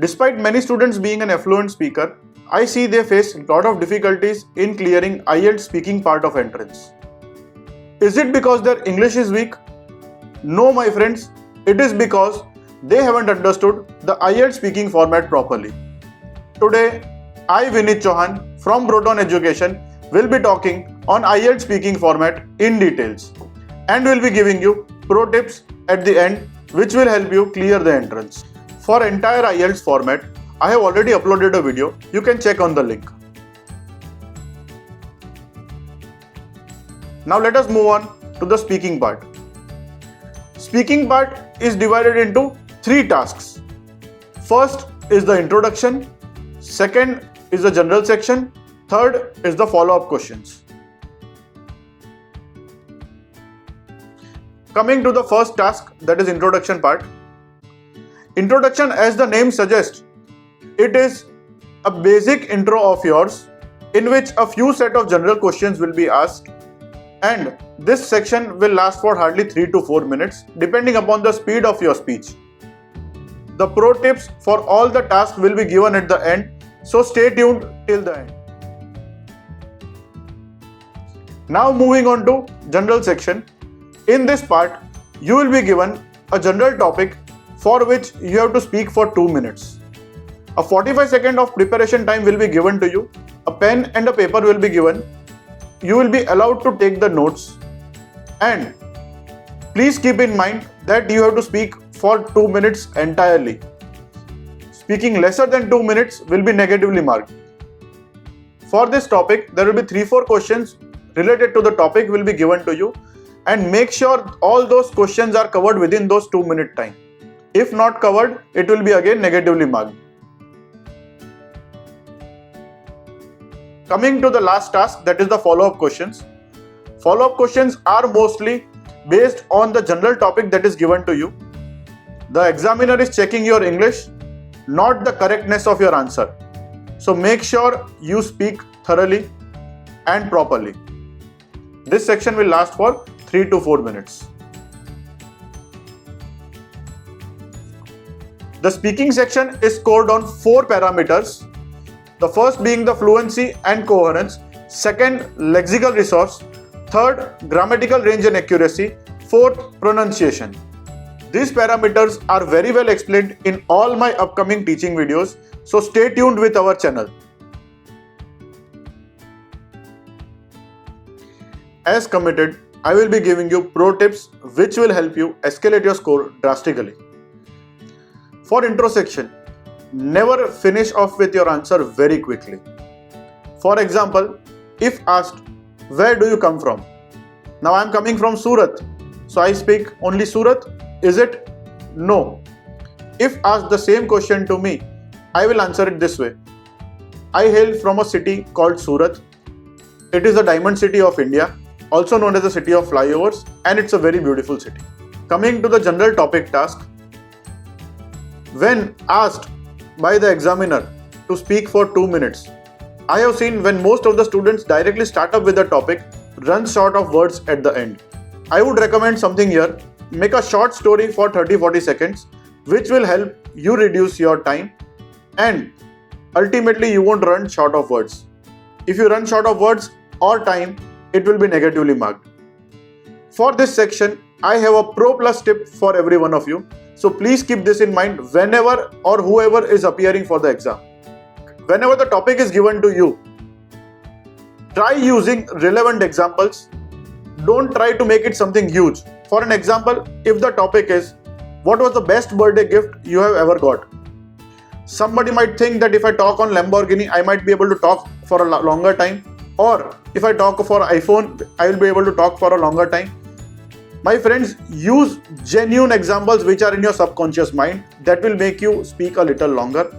Despite many students being an affluent speaker, I see they face a lot of difficulties in clearing IELTS speaking part of entrance. Is it because their English is weak? No, my friends, it is because they haven't understood the IELTS speaking format properly. Today, I, Vinit Chauhan from Proton Education, will be talking on IELTS speaking format in details and will be giving you pro tips at the end which will help you clear the entrance. For entire IELTS format, I have already uploaded a video. You can check on the link. Now let us move on to the speaking part. Speaking part is divided into 3 tasks. First is the introduction, second is the general section, third is the follow-up questions. Coming to the first task, that is introduction part. Introduction, as the name suggests, it is a basic intro of yours in which a few set of general questions will be asked, and this section will last for hardly 3 to 4 minutes depending upon the speed of your speech. The pro tips for all the tasks will be given at the end, so stay tuned till the end. Now moving on to general section. In this part, you will be given a general topic for which you have to speak for 2 minutes. A 45 seconds of preparation time will be given to you. A pen and a paper will be given. You will be allowed to take the notes. And please keep in mind that you have to speak for 2 minutes entirely. Speaking lesser than 2 minutes will be negatively marked. For this topic, there will be 3-4 questions related to the topic will be given to you, and make sure all those questions are covered within those 2 minute time. If not covered, it will be again negatively marked. Coming to the last task, that is the follow-up questions. Follow-up questions are mostly based on the general topic that is given to you. The examiner is checking your English, not the correctness of your answer. So make sure you speak thoroughly and properly. This section will last for 3 to 4 minutes. The speaking section is scored on 4 parameters. The first being the fluency and coherence, second lexical resource, third grammatical range and accuracy, fourth pronunciation. These parameters are very well explained in all my upcoming teaching videos, so stay tuned with our channel. As committed, I will be giving you pro tips which will help you escalate your score drastically. For intro section, never finish off with your answer very quickly. For example, if asked, where do you come from? Now I am coming from Surat, so I speak only Surat. Is it? No. If asked the same question to me, I will answer it this way. I hail from a city called Surat. It is the diamond city of India, also known as the city of flyovers, and it's a very beautiful city. Coming to the general topic task. When asked by the examiner to speak for 2 minutes, I have seen when most of the students directly start up with the topic, run short of words at the end. I would recommend something here. Make a short story for 30-40 seconds, which will help you reduce your time, and ultimately you won't run short of words. If you run short of words or time, it will be negatively marked. For this section, I have a pro plus tip for every one of you. So please keep this in mind whenever or whoever is appearing for the exam. Whenever the topic is given to you, try using relevant examples. Don't try to make it something huge. For an example, if the topic is, what was the best birthday gift you have ever got? Somebody might think that if I talk on Lamborghini, I might be able to talk for a longer time. Or if I talk for iPhone, I will be able to talk for a longer time. My friends, use genuine examples which are in your subconscious mind that will make you speak a little longer.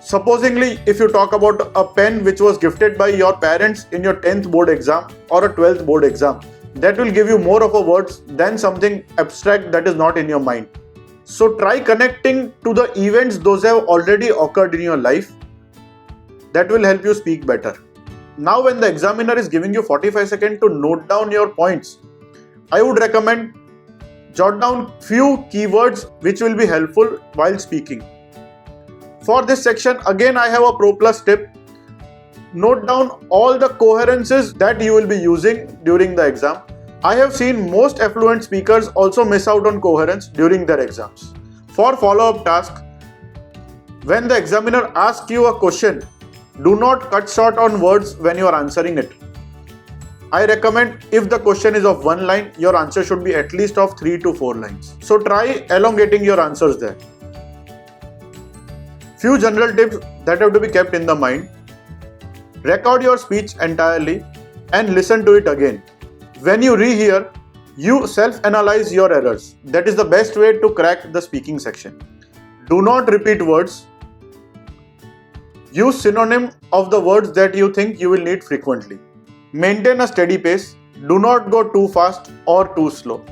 Supposingly, if you talk about a pen which was gifted by your parents in your 10th board exam or a 12th board exam, that will give you more of a words than something abstract that is not in your mind. So try connecting to the events those have already occurred in your life. That will help you speak better. Now when the examiner is giving you 45 seconds to note down your points, I would recommend jot down few keywords which will be helpful while speaking. For this section, again I have a Pro Plus tip. Note down all the coherences that you will be using during the exam. I have seen most affluent speakers also miss out on coherence during their exams. For follow-up task, when the examiner asks you a question, do not cut short on words when you are answering it. I recommend if the question is of one line, your answer should be at least of 3 to 4 lines. So try elongating your answers there. Few general tips that have to be kept in the mind. Record your speech entirely and listen to it again. When you rehear, you self-analyze your errors. That is the best way to crack the speaking section. Do not repeat words. Use synonym of the words that you think you will need frequently. Maintain a steady pace. Do not go too fast or too slow.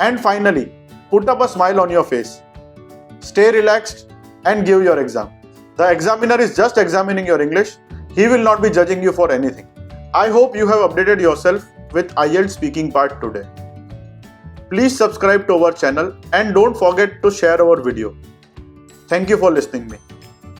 And finally, put up a smile on your face. Stay relaxed and give your exam. The examiner is just examining your English. He will not be judging you for anything. I hope you have updated yourself with IELTS speaking part today. Please subscribe to our channel and don't forget to share our video. Thank you for listening me.